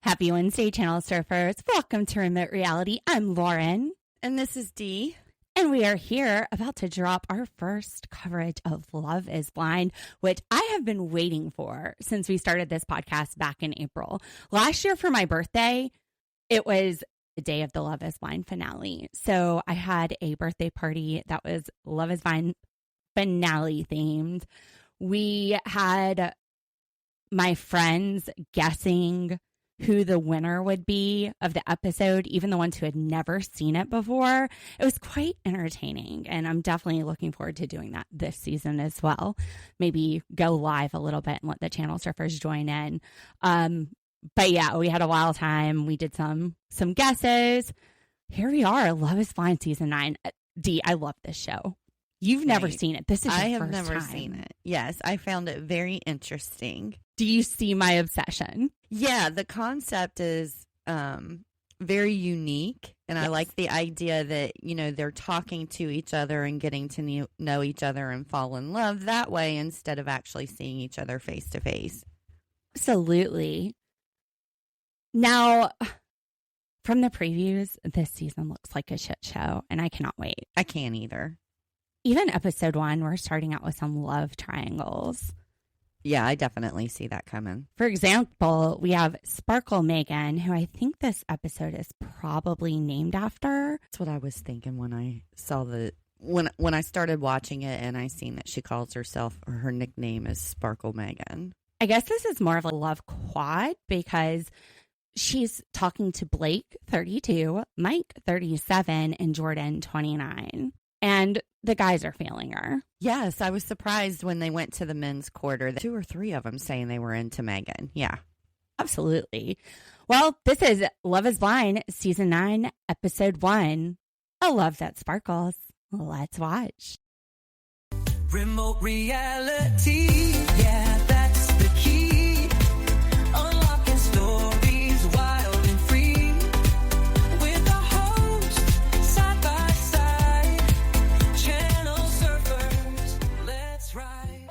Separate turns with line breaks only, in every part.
Happy Wednesday, Channel Surfers. Welcome to Remote Reality. I'm Lauren.
And this is Dee.
And we are here about to drop our first coverage of Love is Blind, which I have been waiting for since we started this podcast back in April. Last year for my birthday, it was the day of the Love is Blind finale. So I had a birthday party that was Love is Blind finale themed. We had my friends guessing who the winner would be of the episode, even the ones who had never seen it before. It was quite entertaining, and I'm definitely looking forward to doing that this season as well. Maybe go live a little bit and let the channel surfers join in. But yeah, we had a wild time. We did some guesses. Here we are, Love is Blind season 9. Dee, I love this show. You've never seen it. This is your first time.
I have never seen it. Yes, I found it very interesting.
Do you see my obsession?
Yeah, the concept is very unique. And yes. I like the idea that, you know, they're talking to each other and getting to know each other and fall in love that way instead of actually seeing each other face to face.
Absolutely. Now, from the previews, this season looks like a shit show, and I cannot wait.
I can't either.
Even episode 1, we're starting out with some love triangles.
Yeah, I definitely see that coming.
For example, we have Sparkle Megan, who I think this episode is probably named after.
That's what I was thinking when I saw when I started watching it and I seen that she calls herself, or her nickname is Sparkle Megan.
I guess this is more of a love quad because she's talking to Blake, 32, Mike, 37, and Jordan, 29. And the guys are feeling her.
Yes, I was surprised when they went to the men's quarter. 2 or 3 of them saying they were into Megan. Yeah.
Absolutely. Well, this is Love is Blind, Season 9, Episode 1. A Love That Sparkles. Let's watch.
Remote reality. Yeah, that's the key. Unlocking stories wild and free. With a host side by side. Channel surfers, let's ride.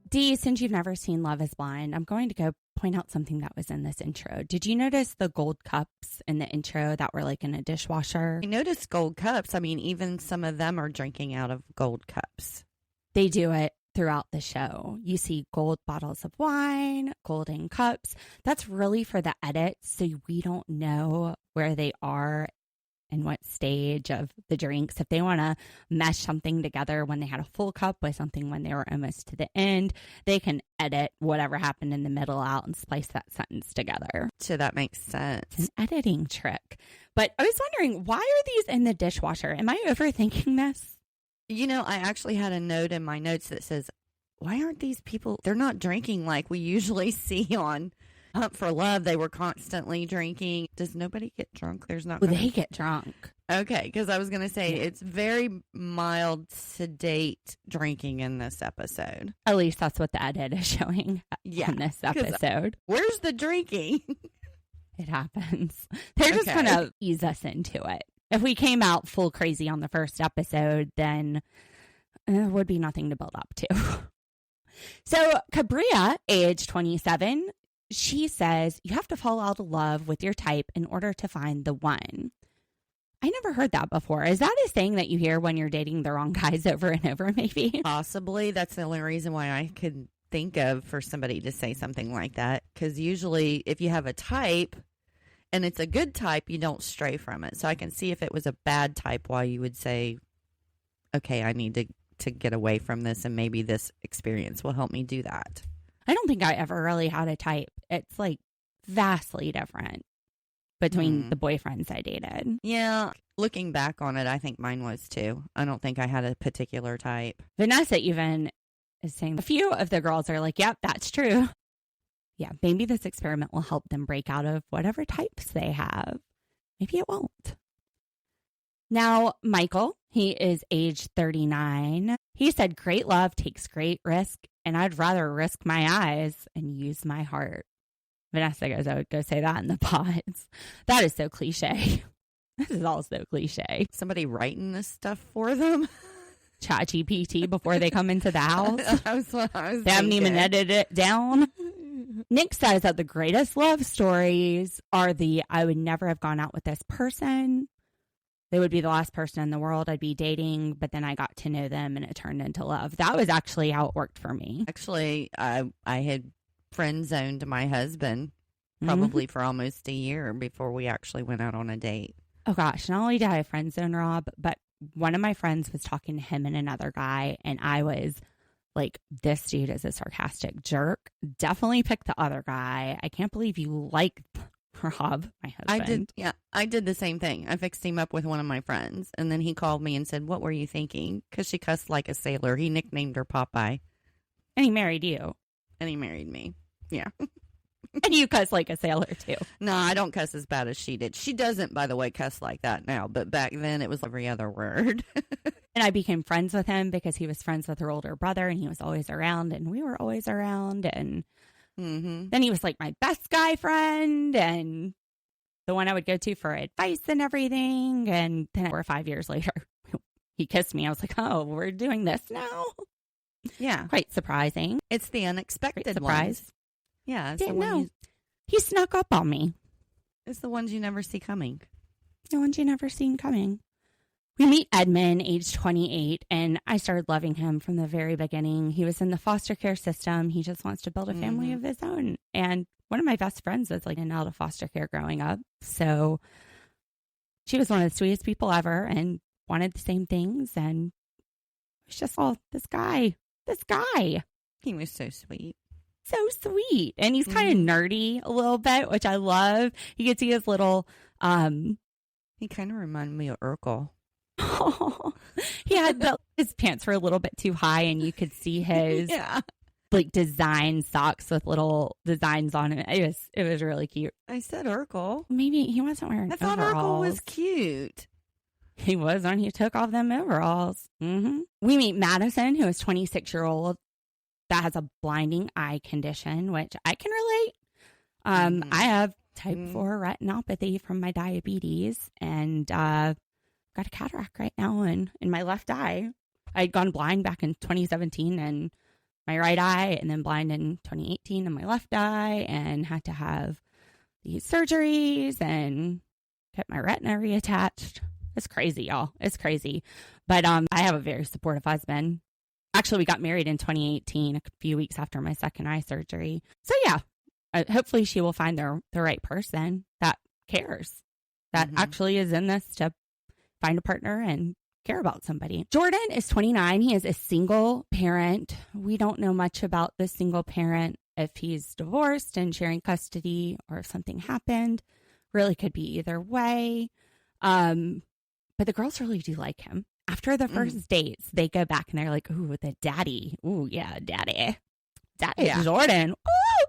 Dee, since you've never seen Love is Blind, I'm going to go point out something that was in this intro. Did you notice the gold cups in the intro that were like in a dishwasher?
I noticed gold cups. I mean, even some of them are drinking out of gold cups.
They do it throughout the show. You see gold bottles of wine, golden cups. That's really for the edit, so we don't know where they are and what stage of the drinks. If they want to mesh something together when they had a full cup with something when they were almost to the end, they can edit whatever happened in the middle out and splice that sentence together.
So that makes sense.
It's an editing trick. But I was wondering, why are these in the dishwasher? Am I overthinking this?
You know, I actually had a note in my notes that says, why aren't these people, they're not drinking like we usually see on Hunt for Love. They were constantly drinking. Does nobody get drunk? There's not.
Well, they get drunk.
Okay, because I was going to say it's very mild, sedate drinking in this episode.
At least that's what the edit is showing in this episode.
Where's the drinking?
It happens. They're just going to ease us into it. If we came out full crazy on the first episode, then there would be nothing to build up to. So Kalibriah, age 27, she says you have to fall out of love with your type in order to find the one. I never heard that before. Is that a saying that you hear when you're dating the wrong guys over and over, maybe?
Possibly. That's the only reason why I could think of for somebody to say something like that. Because usually if you have a type and it's a good type, you don't stray from it. So I can see if it was a bad type why you would say, okay, I need to get away from this and maybe this experience will help me do that.
I don't think I ever really had a type. It's like vastly different between the boyfriends I dated.
Yeah. Looking back on it, I think mine was too. I don't think I had a particular type.
Vanessa even is saying a few of the girls are like, yep, that's true. Yeah, maybe this experiment will help them break out of whatever types they have. Maybe it won't. Now, Michael, he is age 39. He said, great love takes great risk, and I'd rather risk my eyes and use my heart. Vanessa goes, I would go say that in the pods. That is so cliche. This is all so cliche.
Somebody writing this stuff for them?
ChatGPT before they come into the house.
I was
they haven't even edited it down. Nick says that the greatest love stories are the I would never have gone out with this person. They would be the last person in the world I'd be dating, but then I got to know them and it turned into love. That was actually how it worked for me.
Actually, I had friend zoned my husband probably for almost a year before we actually went out on a date.
Oh gosh, not only did I friend zone Rob, but one of my friends was talking to him and another guy, and I was like, this dude is a sarcastic jerk. Definitely pick the other guy. I can't believe you like Rob, my husband.
I did the same thing. I fixed him up with one of my friends, and then he called me and said, "What were you thinking?" Because she cussed like a sailor. He nicknamed her Popeye.
And he married you.
And he married me. Yeah.
And you cuss like a sailor, too.
No, I don't cuss as bad as she did. She doesn't, by the way, cuss like that now. But back then, it was every other word.
And I became friends with him because he was friends with her older brother, and he was always around, and we were always around. And then he was like my best guy friend and the one I would go to for advice and everything. And then 4 or 5 years later, he kissed me. I was like, oh, we're doing this now?
Yeah.
Quite surprising.
It's the unexpected
Great surprise.
ones. Yeah.
Didn't know. He snuck up on me.
It's the ones you never see coming.
The ones you never seen coming. We meet Edmund, age 28, and I started loving him from the very beginning. He was in the foster care system. He just wants to build a family of his own. And one of my best friends was like in and out of foster care growing up. So she was one of the sweetest people ever and wanted the same things. And it was just, oh, this guy.
He was so sweet.
So sweet. And he's kind of nerdy a little bit, which I love. You can see his little...
He kind of reminded me of Urkel.
Oh, he had his pants were a little bit too high, and you could see his like design socks with little designs on it. It was really cute.
I said Urkel.
Maybe he wasn't wearing.
I thought Urkel was cute.
He was when he took off them overalls. We meet Madison, who is 26-year-old that has a blinding eye condition, which I can relate. I have type 4 retinopathy from my diabetes, and got a cataract right now in my left eye. I'd gone blind back in 2017 in my right eye, and then blind in 2018 in my left eye, and had to have these surgeries and get my retina reattached. It's crazy, y'all. It's crazy. But I have a very supportive husband. Actually, we got married in 2018, a few weeks after my second eye surgery. So yeah, hopefully she will find the right person that cares, that actually is in this to find a partner and care about somebody. Jordan is 29. He is a single parent. We don't know much about the single parent, if he's divorced and sharing custody or if something happened. Really could be either way. But the girls really do like him. After the first dates, they go back and they're like, ooh, the daddy. Ooh, yeah, daddy. Daddy Jordan. Ooh,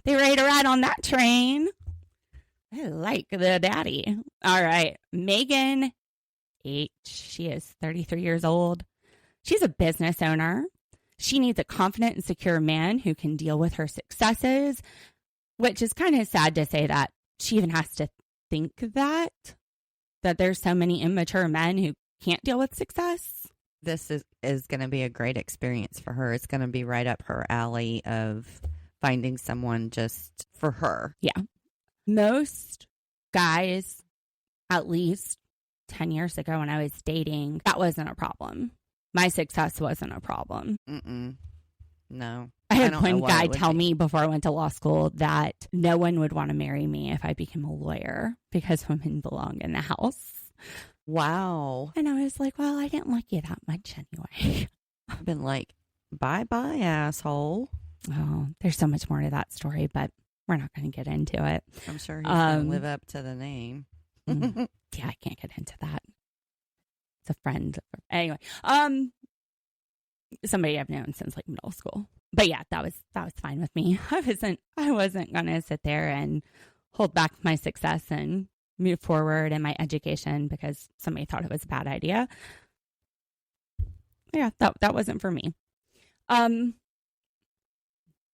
they ready to ride on that train. I like the daddy. All right. Megan H. She is 33 years old. She's a business owner. She needs a confident and secure man who can deal with her successes, which is kind of sad to say that she even has to think that there's so many immature men who can't deal with success.
This is going to be a great experience for her. It's going to be right up her alley of finding someone just for her.
Yeah. Most guys, at least 10 years ago when I was dating, that wasn't a problem. My success wasn't a problem.
No.
I had one guy tell me before I went to law school that no one would want to marry me if I became a lawyer because women belong in the house.
Wow.
And I was like, well, I didn't like you that much anyway.
I've been like, bye-bye, asshole.
Oh, there's so much more to that story, but we're not going to get into it.
I'm sure he's going to live up to the name.
Yeah, I can't get into that. It's a friend. Anyway, somebody I've known since like middle school. But yeah, that was fine with me. I wasn't going to sit there and hold back my success and move forward in my education because somebody thought it was a bad idea. Yeah, that wasn't for me.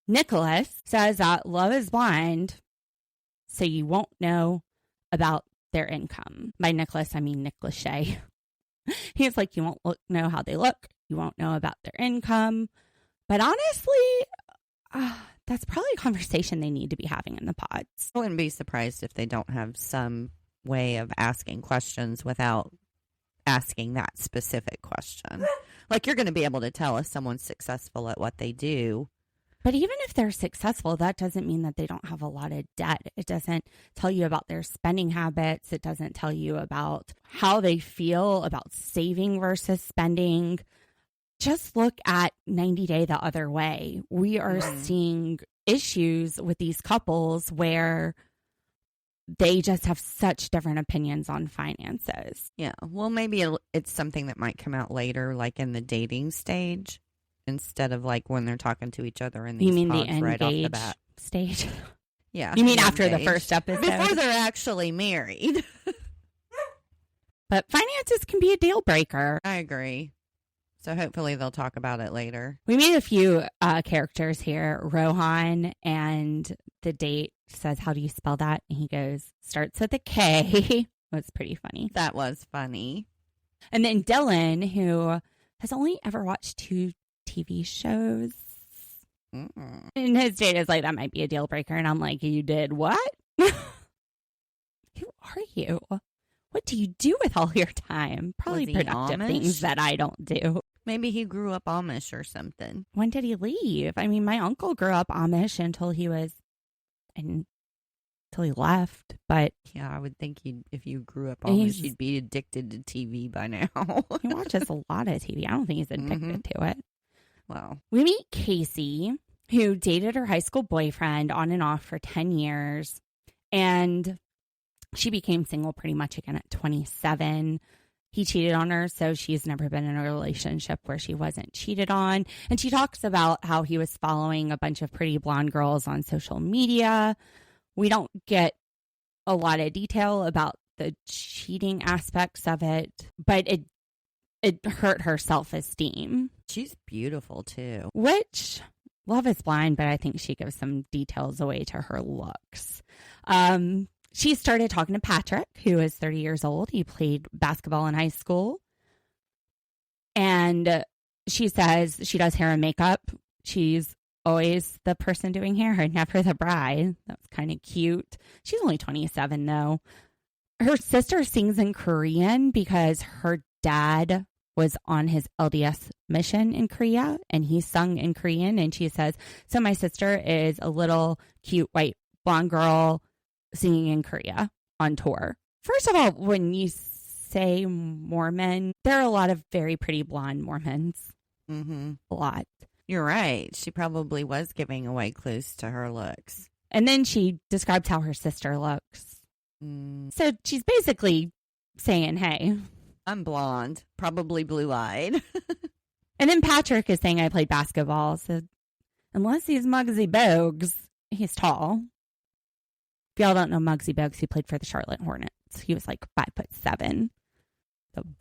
Nicholas says that love is blind, so you won't know about their income. By Nicholas, I mean Nick Lachey. He's like, you won't know how they look. You won't know about their income. But honestly, that's probably a conversation they need to be having in the pods.
I wouldn't be surprised if they don't have some way of asking questions without asking that specific question. Like, you're going to be able to tell if someone's successful at what they do.
But even if they're successful, that doesn't mean that they don't have a lot of debt. It doesn't tell you about their spending habits. It doesn't tell you about how they feel about saving versus spending. Just look at 90 Day the Other Way. We are seeing issues with these couples where they just have such different opinions on finances.
Yeah. Well, maybe it's something that might come out later, like in the dating stage, instead of like when they're talking to each other in these
You mean the
pods right off the
engage
bat.
stage?
Yeah.
You mean after the
engaged.
first episode?
Before they're actually married.
But finances can be a deal breaker.
I agree. So hopefully they'll talk about it later.
We meet a few characters here. Rohan, and the date says, how do you spell that? And he goes, starts with a K. That's pretty funny.
That was funny.
And then Dylan, who has only ever watched 2 TV shows.
Mm-mm.
And his date is like, that might be a deal breaker. And I'm like, you did what? Who are you? What do you do with all your time? Probably
Was he
productive
Amish?
things that I don't do.
Maybe he grew up Amish or something.
When did he leave? I mean, my uncle grew up Amish until he left. But
Yeah, I would think if you grew up
And
Amish,
he's-
you'd be addicted to TV by now.
he watches a lot of TV. I don't think he's addicted to it.
Well,
We meet Casey, who dated her high school boyfriend on and off for 10 years. And she became single pretty much again at 27. He cheated on her, so she's never been in a relationship where she wasn't cheated on. And she talks about how he was following a bunch of pretty blonde girls on social media. We don't get a lot of detail about the cheating aspects of it, but it hurt her self-esteem.
she's beautiful too.
Which, Love is Blind, but I think she gives some details away to her looks. She started talking to Patrick, who is 30 years old. He played basketball in high school. And she says she does hair and makeup. She's always the person doing hair and never the bride. That's kind of cute. She's only 27, though. Her sister sings in Korean because her dad was on his LDS mission in Korea, and he sung in Korean. And she says, so my sister is a little cute white blonde girl singing in Korea on tour. First of all, when you say Mormon, there are a lot of very pretty blonde Mormons.
Mm-hmm.
A lot.
You're right. She probably was giving away clues to her looks.
And then she describes how her sister looks. So she's basically saying, hey.
I'm blonde, probably blue-eyed.
And then Patrick is saying, I played basketball. So unless he's Muggsy Bogues, he's tall. If y'all don't know Muggsy Bogues, he played for the Charlotte Hornets. He was like 5'7".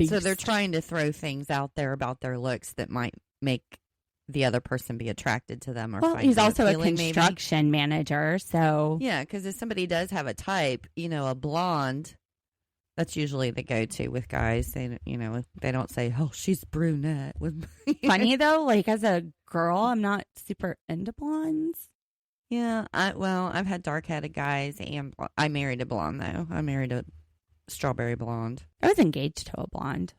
So they're trying to throw things out there about their looks that might make the other person be attracted to them. Or
well,
find
he's
them
also a
appealing,
construction manager. So
Yeah, because if somebody does have a type, a blonde, that's usually the go-to with guys. They, they don't say, "Oh, she's brunette."
funny though, like as a girl, I'm not super into blondes.
Yeah, I've had dark-headed guys, and I married a blonde though. I married a strawberry blonde.
I was engaged to a blonde.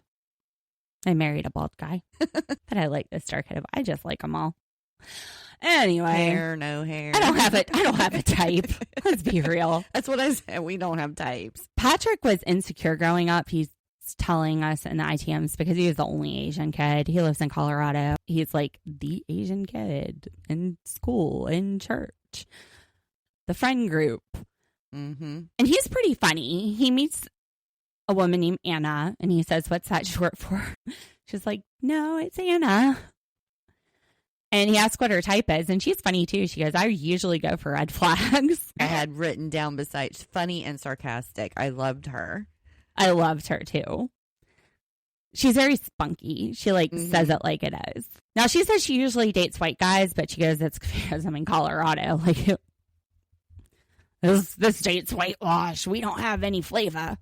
I married a bald guy, but I like this dark-headed. I just like them all. Anyway,
Hair, no hair.
I don't have a type. Let's be real.
That's what I said. We don't have types.
Patrick was insecure growing up. He's telling us in the ITMs because he was the only Asian kid. He lives in Colorado. He's like the Asian kid in school, in church, the friend group.
Mm-hmm.
And he's pretty funny. He meets a woman named Anna and he says, what's that short for? She's like, no, it's Anna. And he asks what her type is. And she's funny too. She goes, I usually go for red flags.
I had written down besides funny and sarcastic. I loved her.
I loved her too. She's very spunky. She says it like it is. Now she says she usually dates white guys, but she goes, it's because I'm in Colorado. Like this date's whitewash. We don't have any flavor.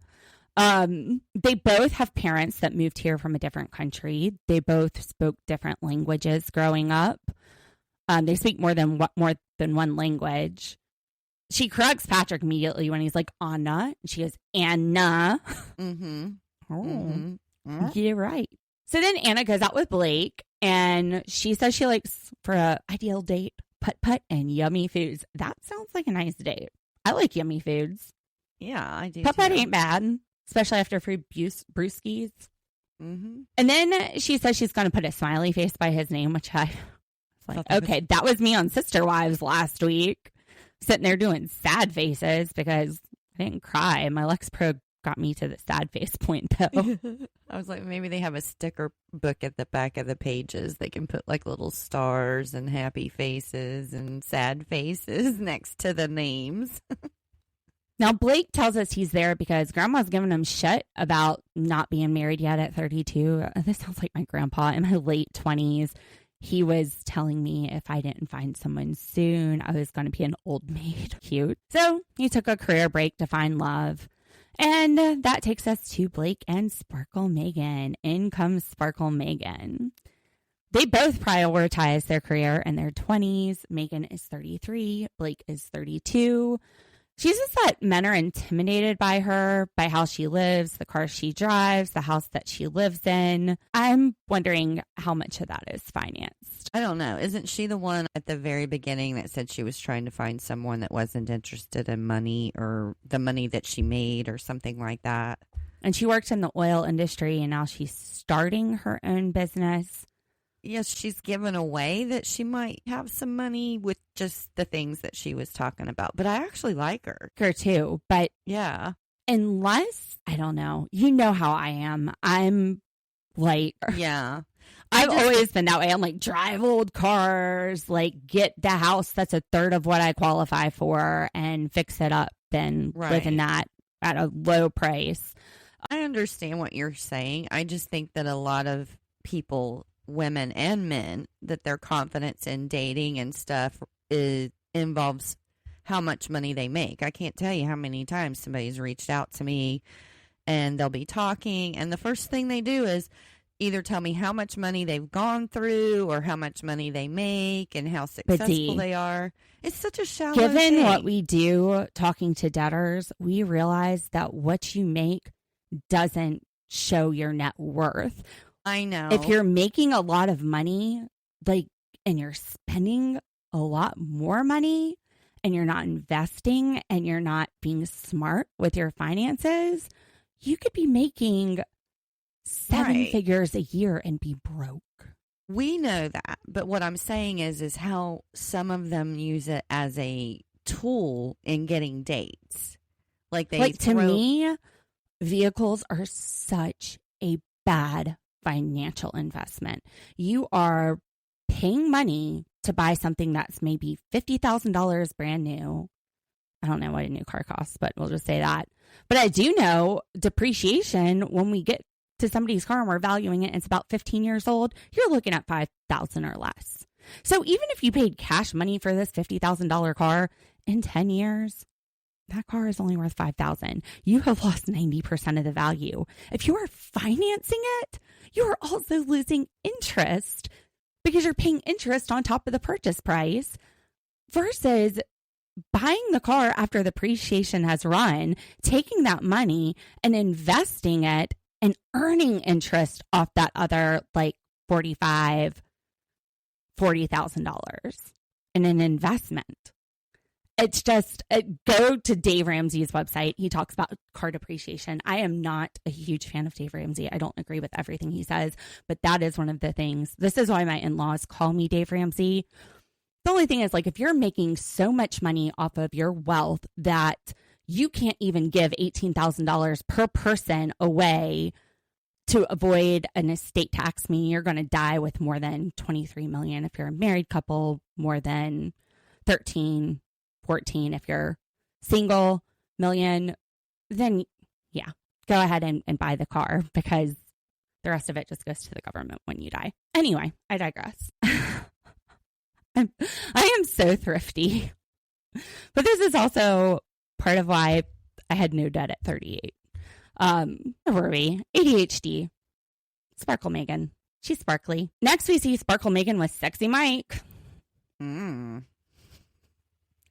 They both have parents that moved here from a different country. They both spoke different languages growing up. They speak more than one language. She corrects Patrick immediately when he's like, Anna. And she goes, Anna.
Mm-hmm.
Oh, you're right. So then Anna goes out with Blake, and she says she likes, for an ideal date, putt-putt and yummy foods. That sounds like a nice date. I like yummy foods.
Yeah, I do.
Putt-putt ain't bad, especially after a few brewskis.
Mm-hmm.
And then she says she's going to put a smiley face by his name, which I was like, okay, that was me on Sister Wives last week, sitting there doing sad faces because I didn't cry. My Lexapro got me to the sad face point, though.
I was like, maybe they have a sticker book at the back of the pages. They can put like little stars and happy faces and sad faces next to the names.
Now, Blake tells us he's there because grandma's giving him shit about not being married yet at 32. This sounds like my grandpa in my late 20s. He was telling me if I didn't find someone soon, I was going to be an old maid. Cute. So he took a career break to find love. And that takes us to Blake and Sparkle Megan. In comes Sparkle Megan. They both prioritize their career in their 20s. Megan is 33. Blake is 32. She says that men are intimidated by her, by how she lives, the car she drives, the house that she lives in. I'm wondering how much of that is financed.
I don't know. Isn't she the one at the very beginning that said she was trying to find someone that wasn't interested in money or the money that she made or something like that?
And she worked in the oil industry, and now she's starting her own business.
Yes, she's given away that she might have some money with just the things that she was talking about. But I actually like her.
Her too. But
yeah,
unless, I don't know, you know how I am. I'm like,
yeah.
I've always been that way. I'm like, drive old cars, like get the house that's a third of what I qualify for and fix it up and live in that at a low price.
I understand what you're saying. I just think that a lot of people, women and men, that their confidence in dating and stuff involves how much money they make. I can't tell you how many times somebody's reached out to me and they'll be talking, and the first thing they do is either tell me how much money they've gone through or how much money they make and how successful they are. It's such a shallow
Given
thing.
what we do talking to debtors, we realize that what you make doesn't show your net worth.
I know.
If you're making a lot of money, like, and you're spending a lot more money and you're not investing and you're not being smart with your finances, you could be making 7 figures a year and be broke.
We know that. But what I'm saying is how some of them use it as a tool in getting dates. Like
to me, vehicles are such a bad financial investment. You are paying money to buy something that's maybe $50,000 brand new. I don't know what a new car costs, but we'll just say that. But I do know depreciation, when we get to somebody's car and we're valuing it, it's about 15 years old, you're looking at $5,000 or less. So even if you paid cash money for this $50,000 car, in 10 years, that car is only worth $5,000. You have lost 90% of the value. If you are financing it, you are also losing interest because you're paying interest on top of the purchase price versus buying the car after the depreciation has run, taking that money and investing it and earning interest off that other like $40,000 in an investment. It's just, go to Dave Ramsey's website. He talks about car depreciation. I am not a huge fan of Dave Ramsey. I don't agree with everything he says, but that is one of the things. This is why my in-laws call me Dave Ramsey. The only thing is, like, if you're making so much money off of your wealth that you can't even give $18,000 per person away to avoid an estate tax, meaning you're going to die with more than $23 million if you're a married couple, more than 13, 14 if you're single, million, then yeah, go ahead and buy the car because the rest of it just goes to the government when you die. Anyway, I digress. I am so thrifty. But this is also part of why I had no debt at 38. Where were we? ADHD. Sparkle Megan. She's sparkly. Next we see Sparkle Megan with Sexy Mike.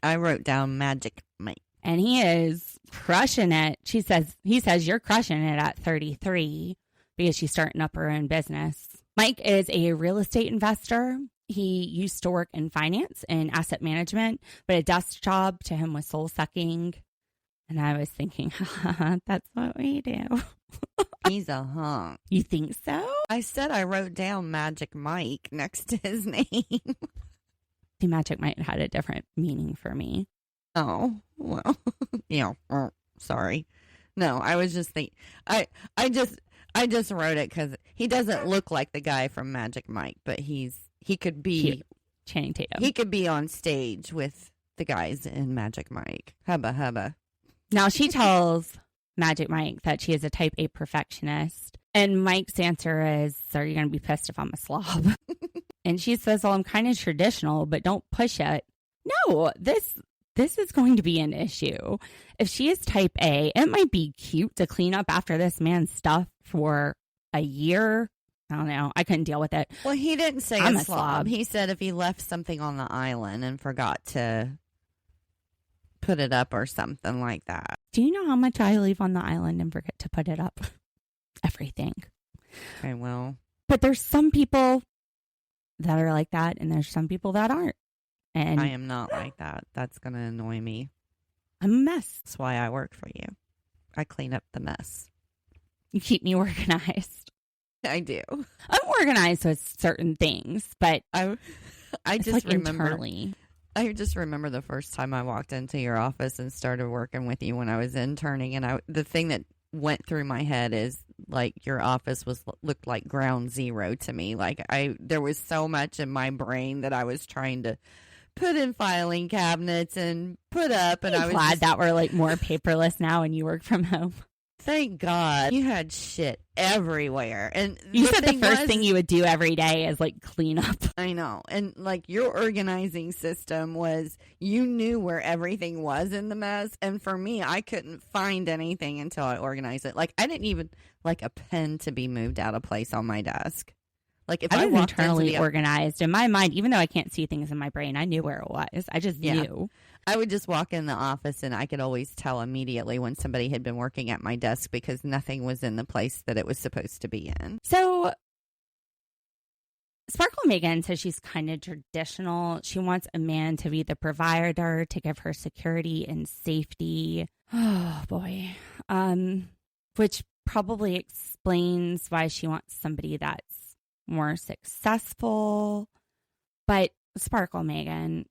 I wrote down Magic Mike.
And he is crushing it. He says, you're crushing it at 33 because she's starting up her own business. Mike is a real estate investor. He used to work in finance and asset management, but a desk job to him was soul sucking. And I was thinking, that's what we do.
He's a hunk.
You think so?
I said I wrote down Magic Mike next to his name.
The Magic Mike had a different meaning for me.
Oh, well, sorry. No, I was just thinking, I just wrote it because he doesn't look like the guy from Magic Mike, but he could be
Cute. Channing Tatum.
He could be on stage with the guys in Magic Mike. Hubba hubba.
Now she tells Magic Mike that she is a type A perfectionist. And Mike's answer is, are you going to be pissed if I'm a slob? And she says, well, I'm kind of traditional, but don't push it. No, this is going to be an issue. If she is type A, it might be cute to clean up after this man's stuff for a year. I don't know. I couldn't deal with it.
Well, he didn't say
I'm
a
a
slob.
slob.
He said if he left something on the island and forgot to put it up or something like that.
Do you know how much I leave on the island and forget to put it up? Everything.
Okay, well.
But there's some people that are like that, and there's some people that aren't. And
I am not like that. That's going to annoy me.
I'm a mess.
That's why I work for you. I clean up the mess.
You keep me organized.
I do.
I'm organized with certain things, but
I
it's
just
like
remember.
internally.
I just remember the first time I walked into your office and started working with you when I was interning, and the thing that went through my head is like your office looked like ground zero to me. Like there was so much in my brain that I was trying to put in filing cabinets and put up, and I was
glad that we're like more paperless now and you work from home.
Thank God. You had shit everywhere. And
you said the first thing you would do every day is like clean up.
I know. And like your organizing system was, you knew where everything was in the mess. And for me, I couldn't find anything until I organized it. Like I didn't even like a pen to be moved out of place on my desk. Like if I
was
walked
internally organized in my mind, even though I can't see things in my brain, I knew where it was. I just knew.
I would just walk in the office and I could always tell immediately when somebody had been working at my desk because nothing was in the place that it was supposed to be in.
So Sparkle Megan says she's kind of traditional. She wants a man to be the provider, to give her security and safety. Oh, boy. Which probably explains why she wants somebody that's more successful. But Sparkle Megan,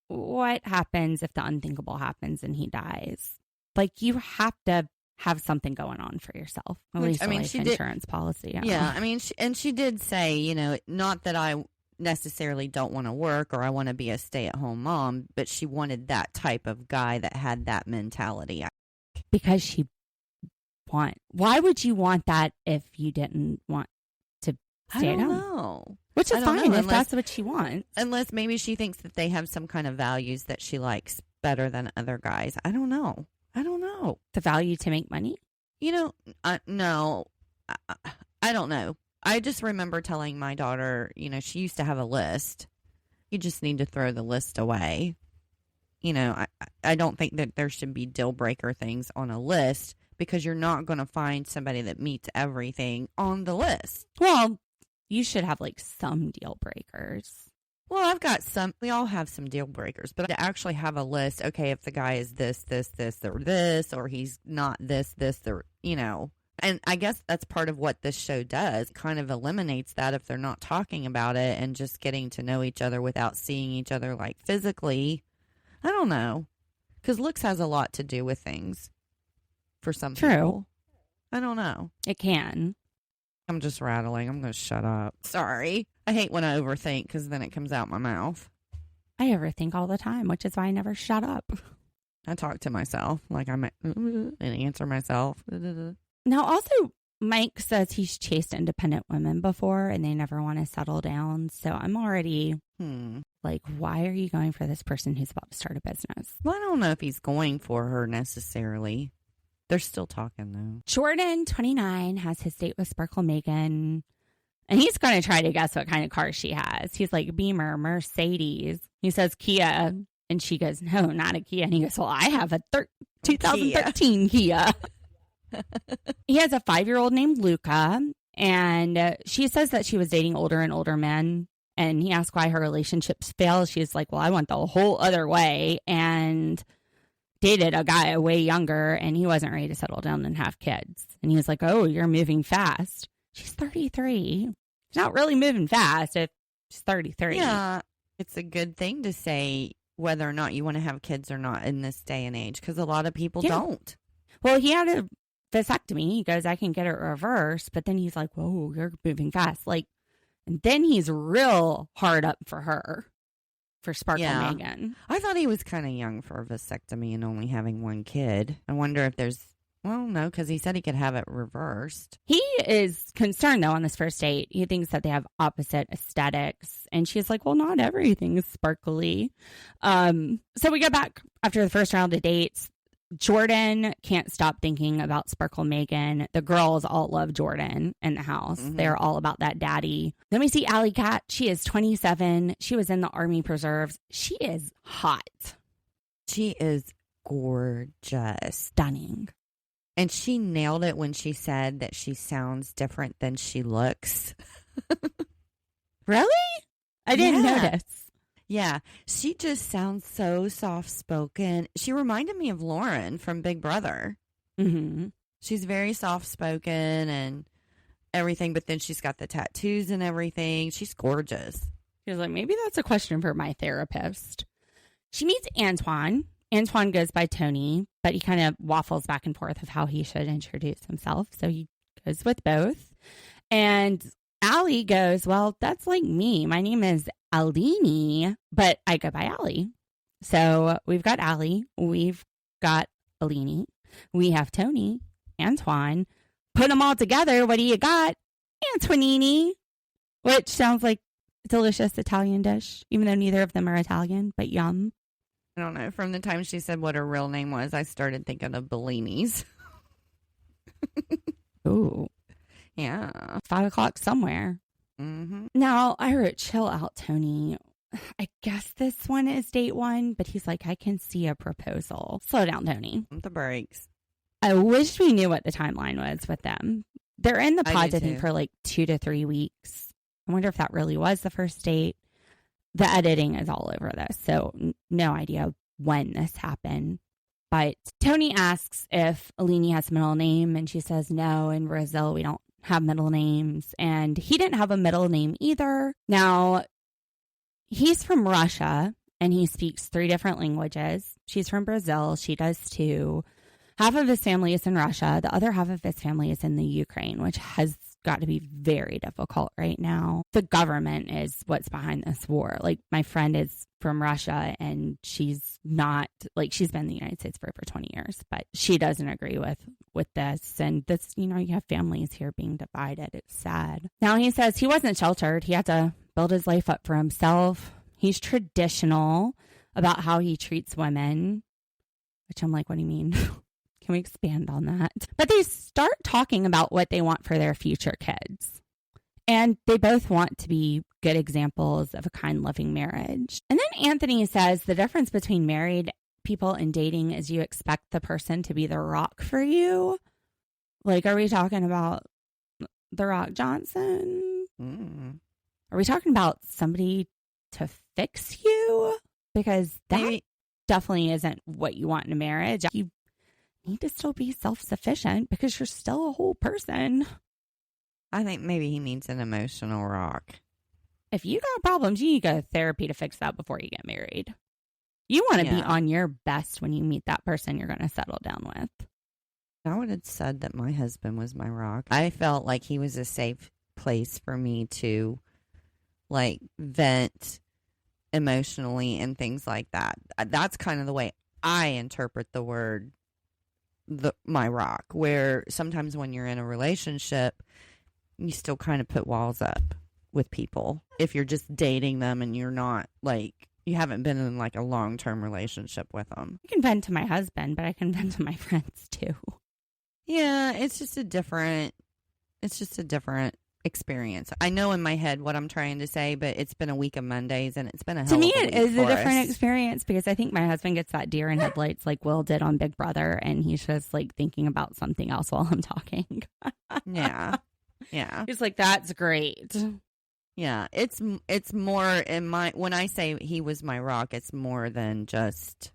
what happens if the unthinkable happens and he dies? Like, you have to have something going on for yourself. At least a life insurance policy.
Yeah, I mean, she did say, not that I necessarily don't want to work or I want to be a stay-at-home mom, but she wanted that type of guy that had that mentality.
Because why would you want that if you didn't want to stay at home?
I don't know.
Which is fine if that's what she wants.
Unless maybe she thinks that they have some kind of values that she likes better than other guys. I don't know.
The value to make money?
No, I don't know. I just remember telling my daughter, she used to have a list. You just need to throw the list away. I don't think that there should be deal breaker things on a list because you're not going to find somebody that meets everything on the list.
Well, you should have like some deal breakers.
Well, I've got some. We all have some deal breakers, but to actually have a list, okay, if the guy is this, or this, or he's not this, or, And I guess that's part of what this show does. Kind of eliminates that if they're not talking about it and just getting to know each other without seeing each other like physically. I don't know. Because looks has a lot to do with things for some people. I don't know.
It can.
I'm just rattling. I'm going to shut up. Sorry. I hate when I overthink because then it comes out my mouth.
I overthink all the time, which is why I never shut up.
I talk to myself like I'm and answer myself.
Now, also, Mike says he's chased independent women before and they never want to settle down. So I'm already like, why are you going for this person who's about to start a business?
Well, I don't know if he's going for her necessarily. They're still talking, though.
Jordan, 29, has his date with Sparkle Megan. And he's going to try to guess what kind of car she has. He's like, Beamer, Mercedes. He says Kia. And she goes, no, not a Kia. And he goes, well, I have a 2013 Kia. He has a 5-year-old named Luca. And she says that she was dating older and older men. And he asked why her relationships fail. She's like, well, I went the whole other way and dated a guy way younger. And he wasn't ready to settle down and have kids. And he was like, oh, you're moving fast. She's 33. She's not really moving fast if she's 33.
Yeah, it's a good thing to say whether or not you want to have kids or not in this day and age, because a lot of people don't.
Well, he had a vasectomy. He goes, I can get it reversed. But then he's like, whoa, you're moving fast. Like, and then he's real hard up for her, for Sparkle Megan.
I thought he was kind of young for a vasectomy and only having one kid. I wonder if there's, well, no, because he said he could have it reversed.
He is concerned, though, on this first date. He thinks that they have opposite aesthetics. And she's like, well, not everything is sparkly. So we go back after the first round of dates. Jordan can't stop thinking about Sparkle Megan. The girls all love Jordan in the house. Mm-hmm. They're all about that daddy. Then we see Alley Cat. She is 27. She was in the Army Preserves. She is hot.
She is gorgeous.
Stunning.
And she nailed it when she said that she sounds different than she looks.
Really? I didn't notice.
Yeah, she just sounds so soft-spoken. She reminded me of Lauren from Big Brother.
Mm-hmm.
She's very soft-spoken and everything, but then she's got the tattoos and everything. She's gorgeous.
She was like, maybe that's a question for my therapist. She meets Antoine. Antoine goes by Tony, but he kind of waffles back and forth of how he should introduce himself. So he goes with both. And Allie goes, well, that's like me. My name is Alini, but I go by Allie. So we've got Allie. We've got Alini. We have Tony, Antoine. Put them all together. What do you got? Antoinini, which sounds like a delicious Italian dish, even though neither of them are Italian, but yum.
I don't know. From the time she said what her real name was, I started thinking of Bellinis.
Ooh.
Yeah.
5 o'clock somewhere.
Mm-hmm.
Now, I wrote, chill out, Tony. I guess this one is date 1, but he's like, I can see a proposal. Slow down, Tony.
The brakes.
I wish we knew what the timeline was with them. They're in the pod, I think, for like 2 to 3 weeks. I wonder if that really was the first date. The editing is all over this, so no idea when this happened. But Tony asks if Alini has a middle name, and she says no. In Brazil, we don't have middle names, and he didn't have a middle name either. Now, he's from Russia, and he speaks 3 different languages. She's from Brazil. She does too. Half of his family is in Russia. The other half of his family is in the Ukraine, which has got to be very difficult right now. The government is what's behind this war. Like, my friend is from Russia, and she's not, like, she's been in the United States for over 20 years, but she doesn't agree with this. And this, you know, you have families here being divided. It's sad. Now, he says he wasn't sheltered. He had to build his life up for himself. He's traditional about how he treats women, which I'm like, what do you mean? Can we expand on that? But they start talking about what they want for their future kids. And they both want to be good examples of a kind, loving marriage. And then Anthony says the difference between married people and dating is you expect the person to be the rock for you. Like, are we talking about The Rock Johnson? Are we talking about somebody to fix you? Because that definitely isn't what you want in a marriage. You need to still be self-sufficient because you're still a whole person.
I think maybe he means an emotional rock.
If you got problems, you need to go to therapy to fix that before you get married. You want to be on your best when you meet that person you're going to settle down with.
I would have said that my husband was my rock. I felt like he was a safe place for me to, like, vent emotionally and things like that. That's kind of the way I interpret the word my rock, where sometimes when you're in a relationship, you still kind of put walls up with people. If you're just dating them and you're not, like, you haven't been in, like, a long-term relationship with them.
I can vent to my husband, but I can vent to my friends too.
Yeah, it's just a different experience. I know in my head what I'm trying to say, but it's been a week of Mondays and it's been a hell
To me,
of a
it
week
is a
for
different
us.
experience because I think my husband gets that deer in headlights like Will did on Big Brother, and he's just like thinking about something else while I'm talking.
Yeah. Yeah.
He's like, that's great.
Yeah. It's more in my, when I say he was my rock, it's more than just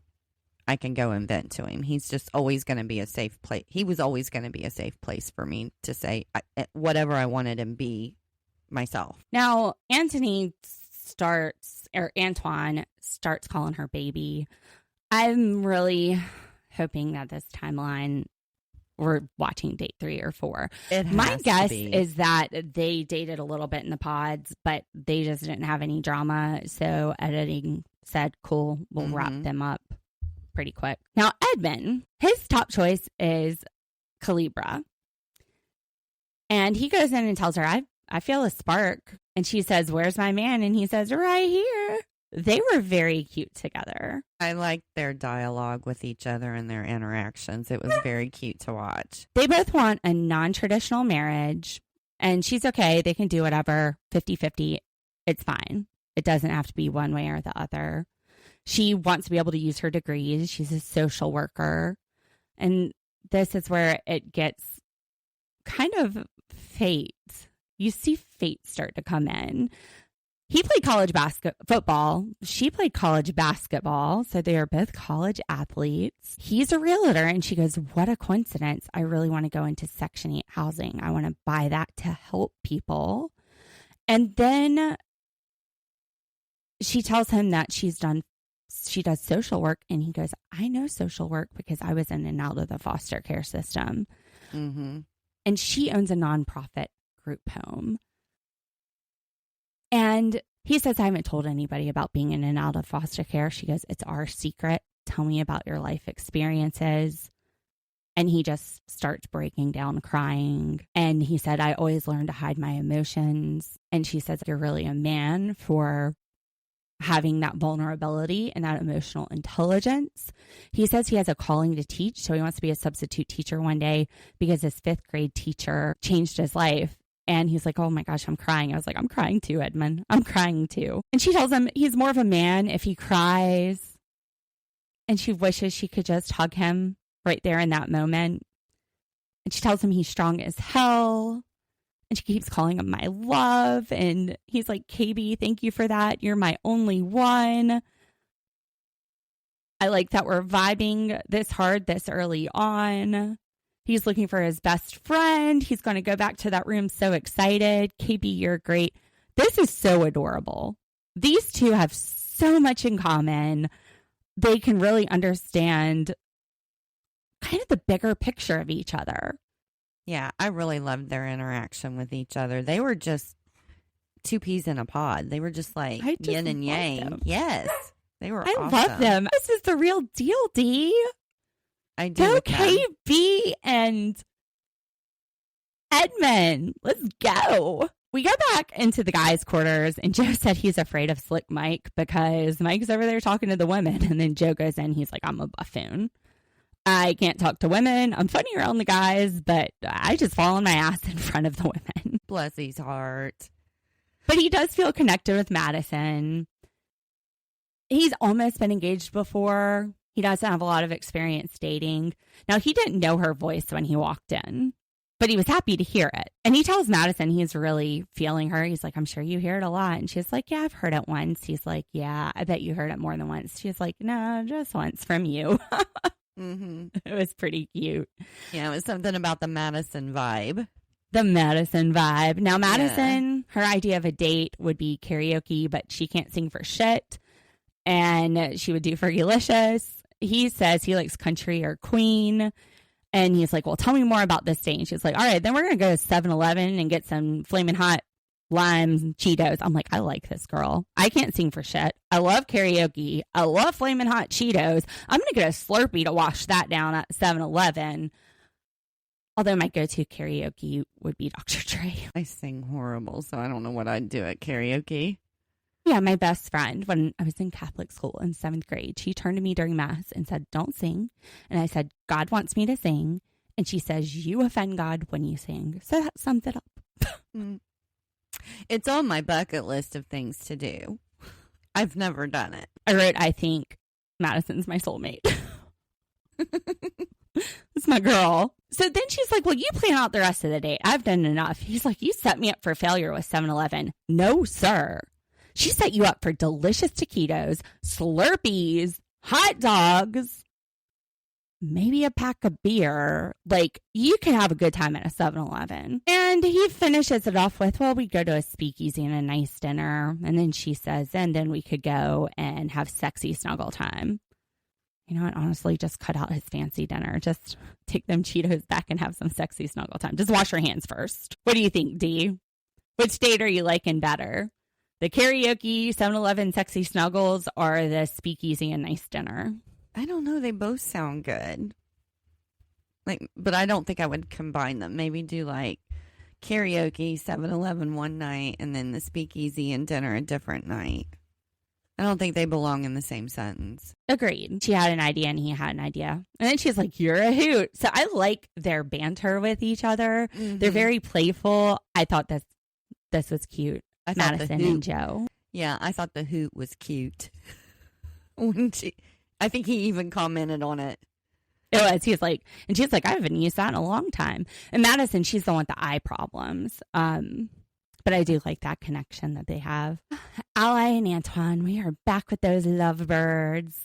I can go and vent to him. He's just always going to be a safe place. He was always going to be a safe place for me to say whatever I wanted and be myself.
Now, Antoine starts calling her baby. I'm really hoping that this timeline, we're watching date 3 or 4. My guess is that they dated a little bit in the pods, but they just didn't have any drama. So editing said, cool, we'll wrap them up pretty quick. Now, Edmund, his top choice is Kalibriah. And he goes in and tells her, I feel a spark. And she says, where's my man? And he says, right here. They were very cute together.
I liked their dialogue with each other and their interactions. It was very cute to watch.
They both want a non-traditional marriage. And she's okay. They can do whatever, 50-50. It's fine. It doesn't have to be one way or the other. She wants to be able to use her degrees. She's a social worker. And this is where it gets kind of fate. You see fate start to come in. He played college football. She played college basketball. So they are both college athletes. He's a realtor. And she goes, what a coincidence. I really want to go into Section 8 housing. I want to buy that to help people. And then she tells him that she does social work. And he goes, I know social work because I was in and out of the foster care system.
Mm-hmm.
And she owns a nonprofit group home. And he says, I haven't told anybody about being in and out of foster care. She goes, it's our secret. Tell me about your life experiences. And he just starts breaking down, crying. And he said, I always learn to hide my emotions. And she says, you're really a man for having that vulnerability and that emotional intelligence. He says he has a calling to teach. So he wants to be a substitute teacher one day because his 5th grade teacher changed his life. And he's like, oh my gosh, I'm crying. I was like, I'm crying too, Edmund. I'm crying too. And she tells him he's more of a man if he cries. And she wishes she could just hug him right there in that moment. And she tells him he's strong as hell. And she keeps calling him my love. And he's like, KB, thank you for that. You're my only one. I like that we're vibing this hard this early on. He's looking for his best friend. He's going to go back to that room so excited. KB, you're great. This is so adorable. These two have so much in common. They can really understand kind of the bigger picture of each other.
Yeah, I really loved their interaction with each other. They were just 2 peas in a pod. They were just like yin and yang.
Them.
Yes, they were
I
awesome.
love them. This is the real deal, D.
I do.
Go KB and Edmund. Let's go. We go back into the guys' quarters, and Joe said he's afraid of Slick Mike because Mike's over there talking to the women. And then Joe goes in. He's like, I'm a buffoon. I can't talk to women. I'm funny around the guys, but I just fall on my ass in front of the women.
Bless his heart.
But he does feel connected with Madison. He's almost been engaged before. He doesn't have a lot of experience dating. Now, he didn't know her voice when he walked in, but he was happy to hear it. And he tells Madison he's really feeling her. He's like, I'm sure you hear it a lot. And she's like, yeah, I've heard it once. He's like, yeah, I bet you heard it more than once. She's like, no, just once from you.
Mm-hmm.
It was pretty cute.
Yeah, it was something about the Madison vibe.
The Madison vibe. Now, Madison, her idea of a date would be karaoke, but she can't sing for shit. And she would do Fergalicious. He says he likes country or Queen. And he's like, well, tell me more about this date. And she's like, all right, then we're going to go to 7-Eleven and get some Flamin' Hot limes and Cheetos. I'm like, I like this girl. I can't sing for shit. I love karaoke. I love Flamin' Hot Cheetos. I'm going to get a Slurpee to wash that down at 7-Eleven. Although my go-to karaoke would be Dr. Dre.
I sing horrible, so I don't know what I'd do at karaoke.
Yeah, my best friend, when I was in Catholic school in 7th grade, she turned to me during Mass and said, don't sing. And I said, God wants me to sing. And she says, you offend God when you sing. So that sums it up.
It's on my bucket list of things to do. I've never done it.
I wrote, I think Madison's my soulmate. It's my girl. So then she's like, well, you plan out the rest of the date. I've done enough. He's like, you set me up for failure with 7-Eleven. No, sir. She set you up for delicious taquitos, Slurpees, hot dogs, maybe a pack of beer. Like, you can have a good time at a 7-Eleven. And he finishes it off with, well, we go to a speakeasy and a nice dinner. And then she says, and then we could go and have sexy snuggle time. You know what? Honestly, just cut out his fancy dinner. Just take them Cheetos back and have some sexy snuggle time. Just wash your hands first. What do you think, Dee? Which date are you liking better? The karaoke, 7-Eleven sexy snuggles, or the speakeasy and nice dinner?
I don't know. They both sound good. But I don't think I would combine them. Maybe do like karaoke, 7-Eleven one night, and then the speakeasy and dinner a different night. I don't think they belong in the same sentence.
Agreed. She had an idea and he had an idea. And then she's like, you're a hoot. So I like their banter with each other. Mm-hmm. They're very playful. I thought this was cute. Madison and Joe.
Yeah, I thought the hoot was cute. I think he even commented on it.
It was. He's like, and she's like, I haven't used that in a long time. And Madison, she's the one with the eye problems. But I do like that connection that they have. Ali and Antoine, we are back with those lovebirds.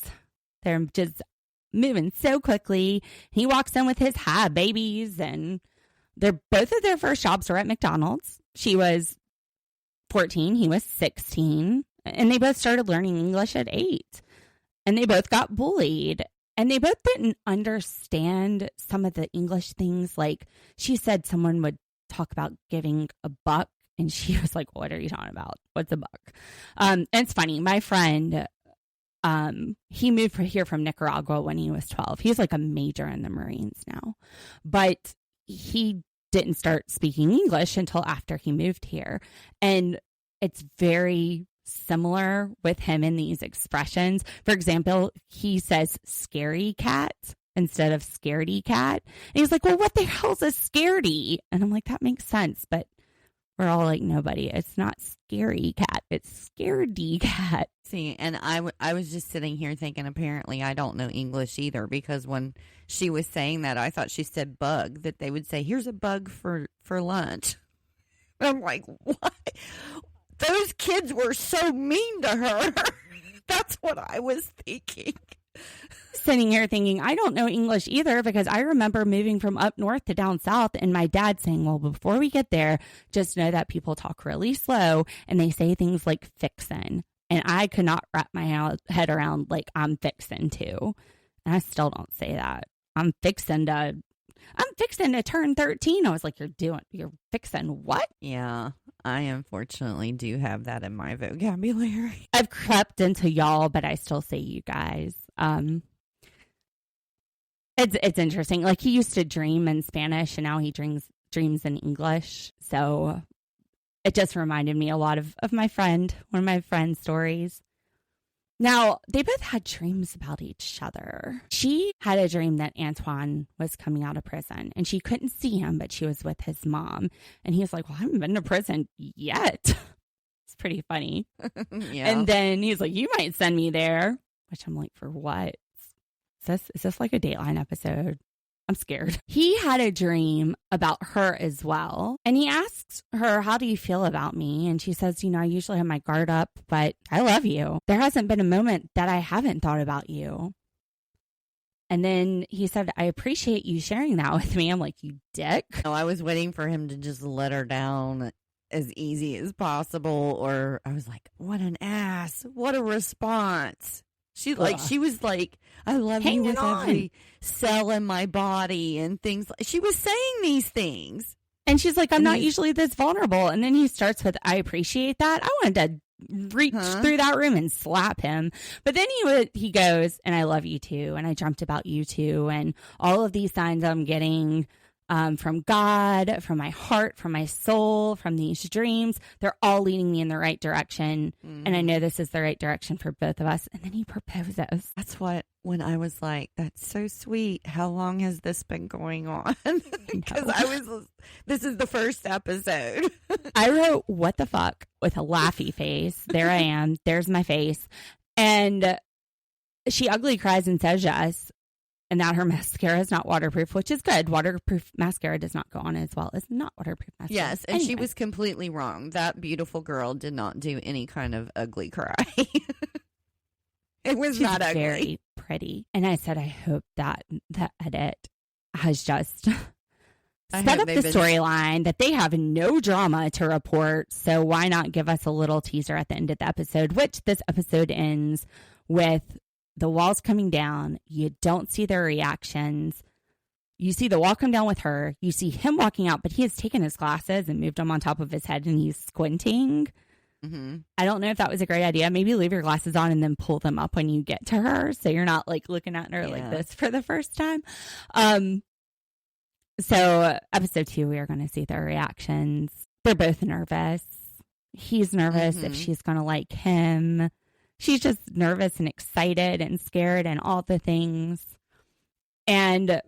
They're just moving so quickly. He walks in with his hi babies, and both of their first jobs were at McDonald's. She was 14, he was 16, and they both started learning English at 8. And they both got bullied. And they both didn't understand some of the English things. Like, she said someone would talk about giving a buck. And she was like, what are you talking about? What's a buck? And it's funny. My friend, he moved here from Nicaragua when he was 12. He's like a major in the Marines now. But he didn't start speaking English until after he moved here. And it's very similar with him in these expressions. For example, he says scary cat instead of scaredy cat. And he's like, well, what the hell's a scaredy? And I'm like, that makes sense. But we're all like, nobody. It's not scary cat. It's scaredy cat.
See, and I was just sitting here thinking, apparently I don't know English either, because when she was saying that, I thought she said bug, that they would say, here's a bug for lunch. And I'm like, what? Those kids were so mean to her. That's what I was thinking.
Sitting here thinking, I don't know English either, because I remember moving from up north to down south and my dad saying, well, before we get there, just know that people talk really slow and they say things like fixin'. And I could not wrap my head around, like, I'm fixin' to. And I still don't say that. I'm fixin' to turn 13. I was like, you're fixin' what?
Yeah, I unfortunately do have that in my vocabulary.
I've crept into y'all, but I still say you guys. It's interesting. Like, he used to dream in Spanish and now he dreams in English. So it just reminded me a lot of one of my friend's stories. Now, they both had dreams about each other. She had a dream that Antoine was coming out of prison and she couldn't see him, but she was with his mom. And he was like, well, I haven't been to prison yet. It's pretty funny. Yeah. And then he's like, you might send me there. Which I'm like, for what? Is this like a Dateline episode? I'm scared. He had a dream about her as well. And he asks her, how do you feel about me? And she says, I usually have my guard up, but I love you. There hasn't been a moment that I haven't thought about you. And then he said, I appreciate you sharing that with me. I'm like, you dick.
No, I was waiting for him to just let her down as easy as possible. Or I was like, what an ass. What a response. She was like, I love you with every cell in my body and things. She was saying these things.
And she's like, I'm not usually this vulnerable. And then he starts with, I appreciate that. I wanted to reach through that room and slap him. But then he goes, and I love you too. And I dreamt about you too. And all of these signs I'm getting from God, from my heart, from my soul, from these dreams. They're all leading me in the right direction. And I know this is the right direction for both of us. And then he proposes.
That's what, when I was like, that's so sweet. How long has this been going on? Because this is the first episode.
I wrote, what the fuck, with a laughy face. There I am. There's my face. And she ugly cries and says yes. And that her mascara is not waterproof, which is good. Waterproof mascara does not go on as well as not waterproof mascara.
Yes, and she was completely wrong. That beautiful girl did not do any kind of ugly cry. It was
She's
not ugly.
Very pretty. And I said, I hope that the edit has just sped up the storyline, that they have no drama to report. So why not give us a little teaser at the end of the episode, which this episode ends with the walls coming down. You don't see their reactions. You see the wall come down with her. You see him walking out, but he has taken his glasses and moved them on top of his head, and he's squinting. I don't know if that was a great idea. Maybe leave your glasses on and then pull them up when you get to her, so you're not like looking at her like this for the first time. So episode 2, we are going to see their reactions. They're both nervous. He's nervous if she's going to like him. She's just nervous and excited and scared and all the things. And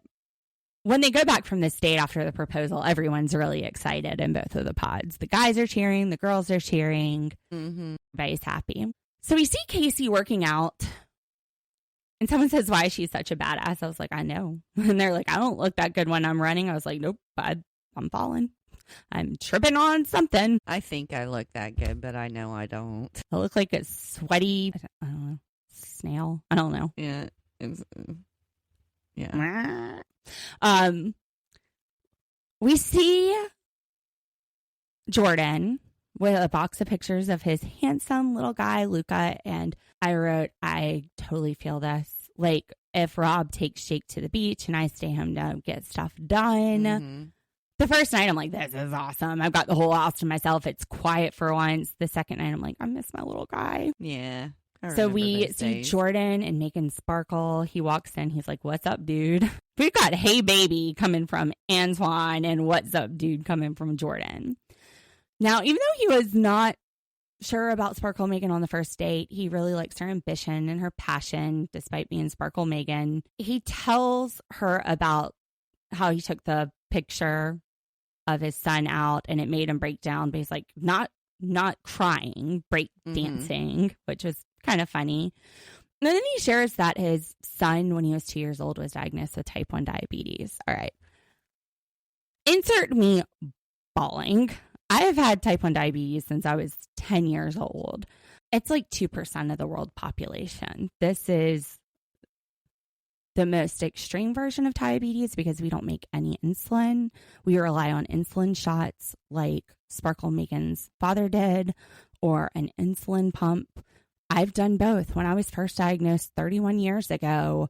when they go back from this date after the proposal, everyone's really excited in both of the pods. The guys are cheering. The girls are cheering. Everybody's happy. So we see Casey working out. And someone says, why is she such a badass? I was like, I know. And they're like, I don't look that good when I'm running. I was like, nope, I'm falling. I'm tripping on something.
I think I look that good, but I know I don't.
I look like a sweaty, I don't know, snail. I don't know.
Yeah.
We see Jordan with a box of pictures of his handsome little guy, Luca. And I wrote, I totally feel this. Like, if Rob takes Jake to the beach and I stay home to get stuff done. The first night, I'm like, this is awesome. I've got the whole house to myself. It's quiet for once. The second night, I'm like, I miss my little guy.
Yeah.
So we see Jordan and Megan sparkle. He walks in. He's like, what's up, dude? We've got hey, baby coming from Antoine and what's up, dude coming from Jordan. Now, even though he was not sure about Sparkle Megan on the first date, he really likes her ambition and her passion, despite being Sparkle Megan. He tells her about how he took the picture of his son out and it made him break down, but he's like not crying, break dancing, which was kind of funny. And then he shares that his son, when he was 2 years old, was diagnosed with type 1 diabetes. All right. Insert me bawling. I have had type 1 diabetes since I was 10 years old. It's like 2% of the world population. This is the most extreme version of diabetes because we don't make any insulin. We rely on insulin shots like Sparkle Megan's father did, or an insulin pump. I've done both. When I was first diagnosed 31 years ago,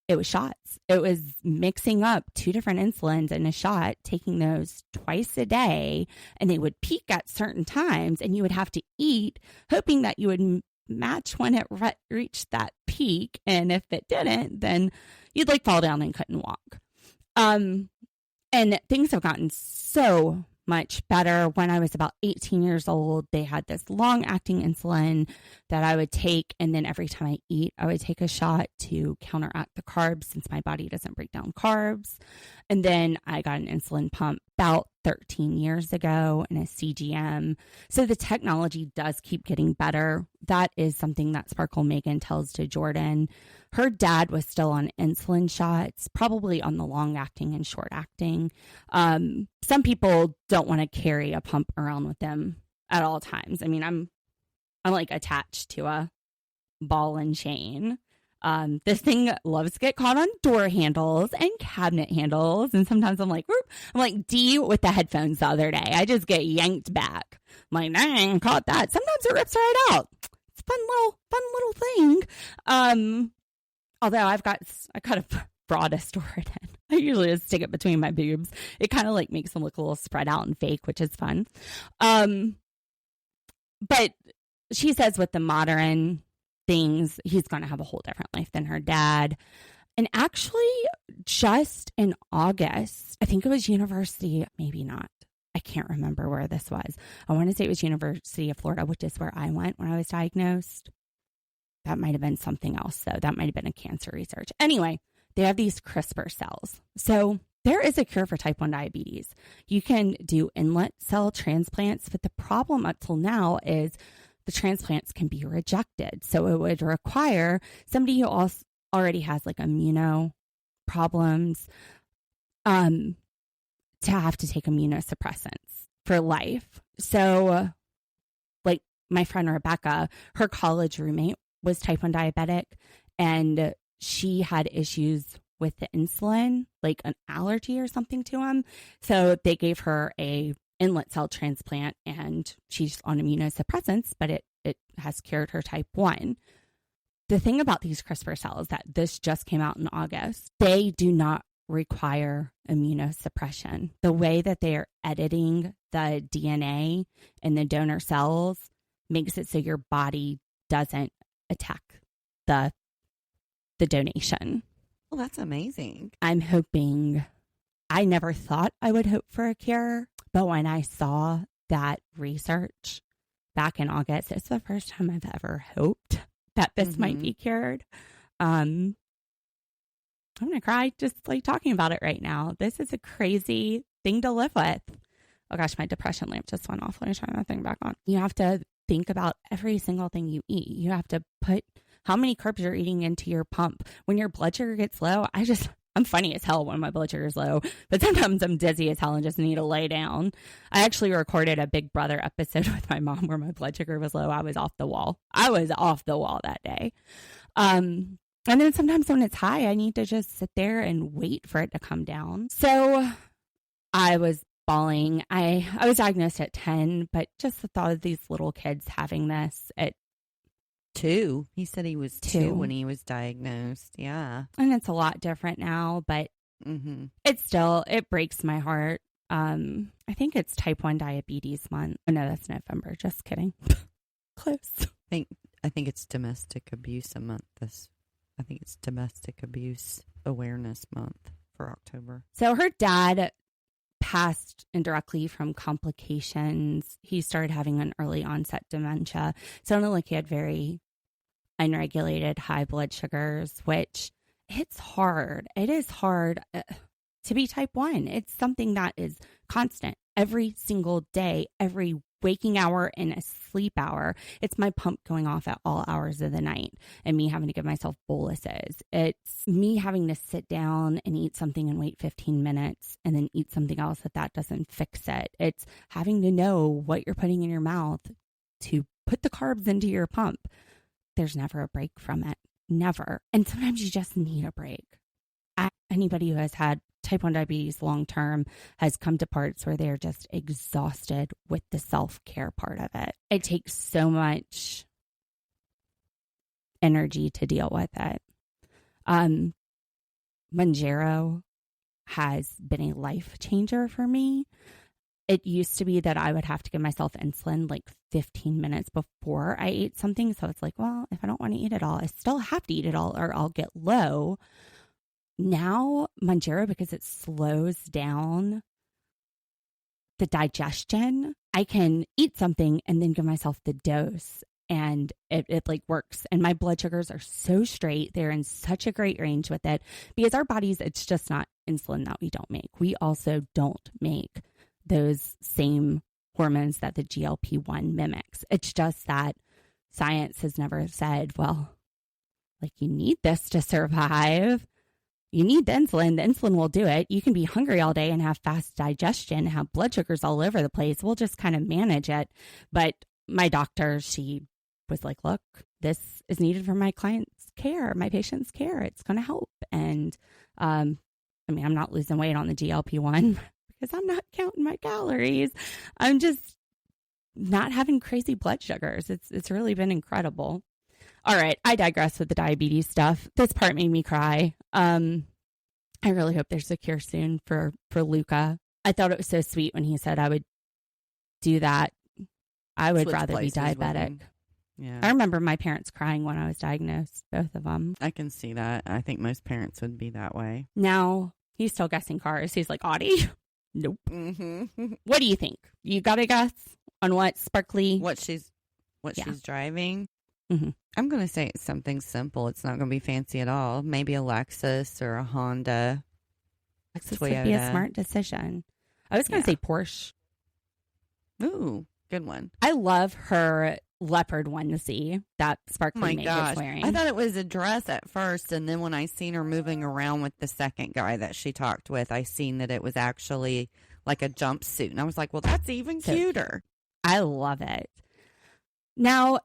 it was shots. It was mixing up 2 different insulins in a shot, taking those twice a day, and they would peak at certain times, and you would have to eat, hoping that you would match when it reached that peak. And if it didn't, then you'd like fall down and couldn't walk. And things have gotten so much better. When I was about 18 years old, they had this long-acting insulin that I would take, and then every time I eat, I would take a shot to counteract the carbs since my body doesn't break down carbs. And then I got an insulin pump about 13 years ago and a CGM. So the technology does keep getting better. That is something that Sparkle Megan tells to Jordan. Her dad was still on insulin shots, probably on the long-acting and short-acting. Some people don't want to carry a pump around with them at all times. I mean, I'm like attached to a ball and chain. This thing loves to get caught on door handles and cabinet handles. And sometimes I'm like, whoop. I'm like D with the headphones the other day. I just get yanked back. I'm like, dang, caught that. Sometimes it rips right out. It's a fun little thing. Although I kind of brought a store it in. I usually just stick it between my boobs. It kind of like makes them look a little spread out and fake, which is fun. But she says with the modern things, he's going to have a whole different life than her dad. And actually, just in August, I think it was University, maybe not. I can't remember where this was. I want to say it was University of Florida, which is where I went when I was diagnosed. That might have been something else, though. That might have been a cancer research. Anyway, they have these CRISPR cells. So there is a cure for type 1 diabetes. You can do inlet cell transplants, but the problem up till now is the transplants can be rejected. So it would require somebody who also already has like immuno problems to have to take immunosuppressants for life. So like my friend Rebecca, her college roommate was type 1 diabetic, and she had issues with the insulin, like an allergy or something to him. So they gave her a inlet cell transplant, and she's on immunosuppressants, but it has cured her type 1. The thing about these CRISPR cells that this just came out in August, they do not require immunosuppression. The way that they are editing the DNA in the donor cells makes it so your body doesn't attack the donation.
Well, that's amazing.
I'm hoping, I never thought I would hope for a cure, but when I saw that research back in August, it's the first time I've ever hoped that this might be cured. I'm going to cry just like talking about it right now. This is a crazy thing to live with. Oh gosh, my depression lamp just went off. Let me turn that thing back on. You have to think about every single thing you eat. You have to put how many carbs you're eating into your pump. When your blood sugar gets low, I'm funny as hell when my blood sugar is low, but sometimes I'm dizzy as hell and just need to lay down. I actually recorded a Big Brother episode with my mom where my blood sugar was low. I was off the wall. I was off the wall that day. And then sometimes when it's high, I need to just sit there and wait for it to come down. So I was bawling. I was diagnosed at 10, but just the thought of these little kids having this at
2. He said he was 2 when he was diagnosed. Yeah.
And it's a lot different now, but it breaks my heart. I think it's type 1 diabetes month. Oh, no, that's November. Just kidding. Close.
I think it's domestic abuse month. I think it's domestic abuse awareness month for October.
So her dad passed indirectly from complications. He started having an early onset dementia. So not like he had very unregulated high blood sugars, which it's hard. It is hard to be type 1. It's something that is constant every single day, every waking hour and a sleep hour. It's my pump going off at all hours of the night and me having to give myself boluses. It's me having to sit down and eat something and wait 15 minutes and then eat something else that doesn't fix it. It's having to know what you're putting in your mouth to put the carbs into your pump. There's never a break from it. Never. And sometimes you just need a break. Anybody who has had type 1 diabetes long term has come to parts where they're just exhausted with the self-care part of it. It takes so much energy to deal with it. Mounjaro has been a life changer for me. It used to be that I would have to give myself insulin like 15 minutes before I ate something. So it's like, well, if I don't want to eat it all, I still have to eat it all or I'll get low. Now, Mounjaro, because it slows down the digestion, I can eat something and then give myself the dose and it like works. And my blood sugars are so straight. They're in such a great range with it because our bodies, it's just not insulin that we don't make. We also don't make those same hormones that the GLP-1 mimics. It's just that science has never said, well, like you need this to survive. You need the insulin. The insulin will do it. You can be hungry all day and have fast digestion, have blood sugars all over the place. We'll just kind of manage it. But my doctor, she was like, look, this is needed for my client's care, my patient's care. It's going to help. And I'm not losing weight on the GLP-1 because I'm not counting my calories. I'm just not having crazy blood sugars. It's really been incredible. All right, I digress with the diabetes stuff. This part made me cry. I really hope there's a cure soon for Luca. I thought it was so sweet when he said I would do that. I would
Switch
rather be
places with
diabetic.
him. Yeah.
I remember my parents crying when I was diagnosed, both of them.
I can see that. I think most parents would be that way.
Now, he's still guessing cars. He's like, Audi? Nope.
Mm-hmm.
What do you think? You got a guess on what sparkly?
What she's driving?
Mm-hmm.
I'm going to say it's something simple. It's not going to be fancy at all. Maybe a Lexus or a Honda.
Lexus
Toyota.
would be a smart decision. I was going to say Porsche.
Ooh, good one.
I love her leopard onesie that Sparkly Meg is wearing.
I thought it was a dress at first, and then when I seen her moving around with the second guy that she talked with, I seen that it was actually like a jumpsuit. And I was like, well, that's even cuter.
I love it. Now,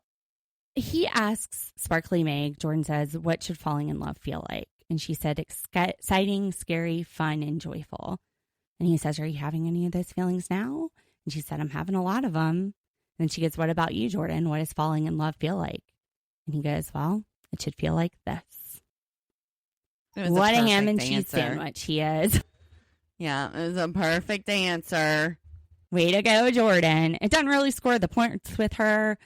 he asks Sparkly Meg, Jordan says, what should falling in love feel like? And she said, exciting, scary, fun, and joyful. And he says, are you having any of those feelings now? And she said, I'm having a lot of them. And she goes, what about you, Jordan? What does falling in love feel like? And he goes, well, it should feel like this. What a ham and cheese sandwich he is.
Yeah, it was a perfect answer.
Way to go, Jordan. It doesn't really score the points with her.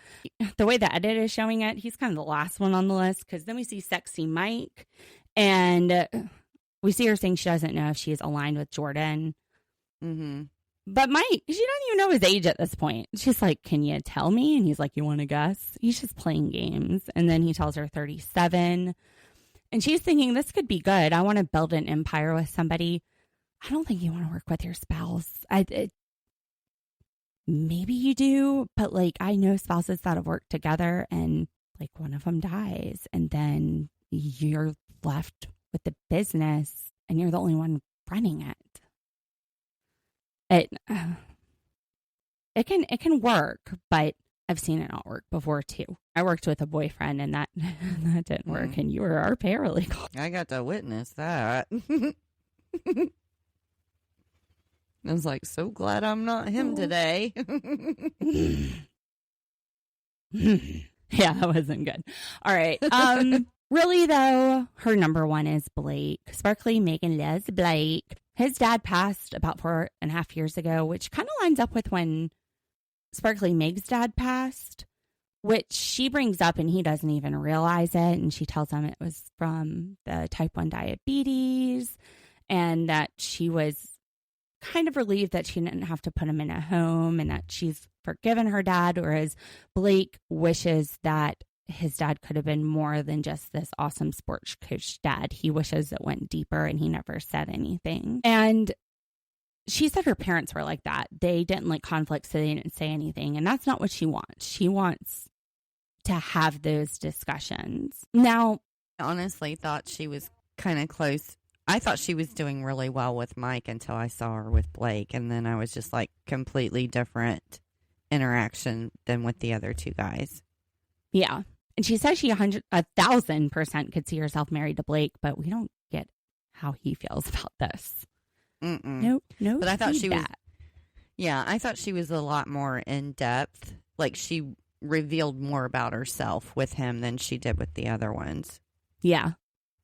The way the edit is showing it, he's kind of the last one on the list, because then we see sexy Mike, and we see her saying she doesn't know if she is aligned with Jordan.
Mm-hmm.
But Mike, she doesn't even know his age at this point. She's like, can you tell me? And he's like, you want to guess? He's just playing games. And then he tells her 37. And she's thinking, this could be good. I want to build an empire with somebody. I don't think you want to work with your spouse. Maybe you do, but like, I know spouses that have worked together and like one of them dies, and then you're left with the business and you're the only one running it. It can work, but I've seen it not work before too. I worked with a boyfriend and that didn't work, and you were our paralegal.
I got to witness that. I was like, so glad I'm not him today.
Yeah, that wasn't good. All right. Really, though, her number one is Blake. Sparkly Megan loves Blake. His dad passed about 4.5 years ago, which kind of lines up with when Sparkly Meg's dad passed, which she brings up and he doesn't even realize it. And she tells him it was from the type 1 diabetes, and that she was kind of relieved that she didn't have to put him in a home, and that she's forgiven her dad, whereas Blake wishes that his dad could have been more than just this awesome sports coach dad. He wishes it went deeper, and he never said anything. And she said her parents were like that. They didn't like conflict, so they didn't say anything. And that's not what she wants. She wants to have those discussions. Now,
I honestly thought she was kind of close. I thought she was doing really well with Mike until I saw her with Blake. And then I was just like completely different interaction than with the other two guys.
Yeah. And she says she 1,000% could see herself married to Blake, but we don't get how he feels about this.
Mm-mm.
No.
But I thought she was. Yeah, I thought she was a lot more in depth. Like she revealed more about herself with him than she did with the other ones.
Yeah.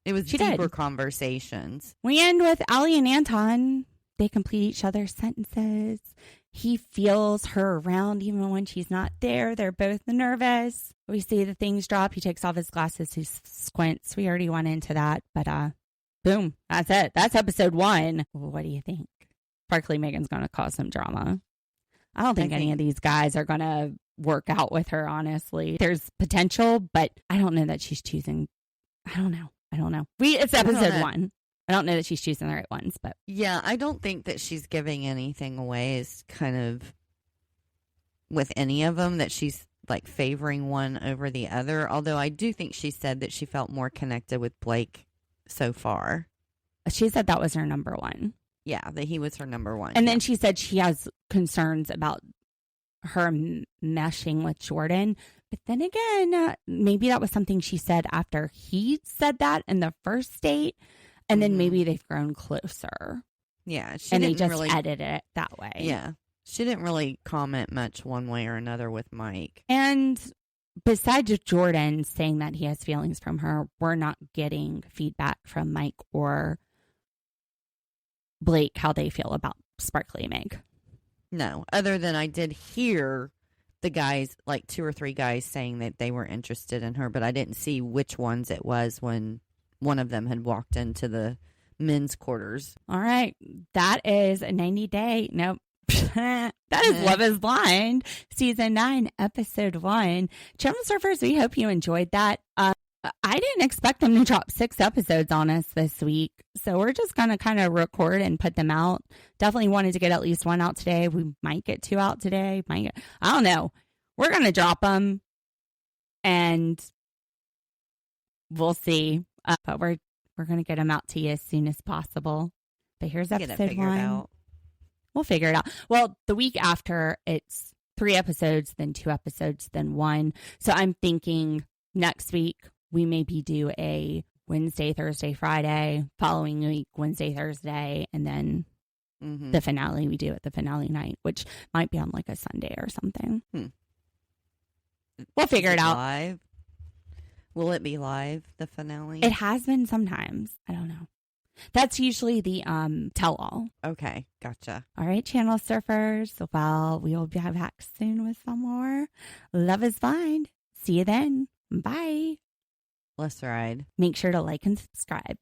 It was
She
deeper
did.
conversations.
We end with Ali and Anton. They complete each other's sentences. He feels her around even when she's not there. They're both nervous. We see the things drop. He takes off his glasses. He squints. We already went into that, but boom. That's it. That's episode 1. What do you think? Sparkly Megan's going to cause some drama. I don't think any of these guys are going to work out with her, honestly. There's potential, but I don't know that she's choosing. I don't know. It's episode 1. I don't know that she's choosing the right ones, but
yeah, I don't think that she's giving anything away as kind of with any of them that she's like favoring one over the other. Although I do think she said that she felt more connected with Blake so far.
she said that was her number 1.
Yeah, that he was her number 1.
And then she said she has concerns about her meshing with Jordan. But then again, maybe that was something she said after he said that in the first date. And then maybe they've grown closer.
Yeah.
And they just edited it that way.
Yeah. She didn't really comment much one way or another with Mike.
And besides Jordan saying that he has feelings from her, we're not getting feedback from Mike or Blake how they feel about Sparkly Meg.
No, other than I did hear the guys, like 2 or 3 guys saying that they were interested in her, but I didn't see which ones it was when one of them had walked into the men's quarters.
All right. That is a 90-day. Nope. That is Love is Blind, season 9, episode 1. Channel surfers, we hope you enjoyed that. I didn't expect them to drop 6 episodes on us this week, so we're just going to kind of record and put them out. Definitely wanted to get at least 1 out today. We might get 2 out today. I don't know. We're going to drop them, and we'll see. But we're going to get them out to you as soon as possible. But here's episode 1. We'll figure it out. Well, the week after, it's 3 episodes, then 2 episodes, then 1. So I'm thinking next week we maybe do a Wednesday, Thursday, Friday, following week, Wednesday, Thursday, and then the finale we do at the finale night, which might be on like a Sunday or something. We'll figure it out.
Live? Will it be live, the finale?
It has been sometimes. I don't know. That's usually the tell-all.
Okay, gotcha.
All right, channel surfers. Well, we will be back soon with some more Love is Blind. See you then. Bye.
Let's ride.
Make sure to like and subscribe.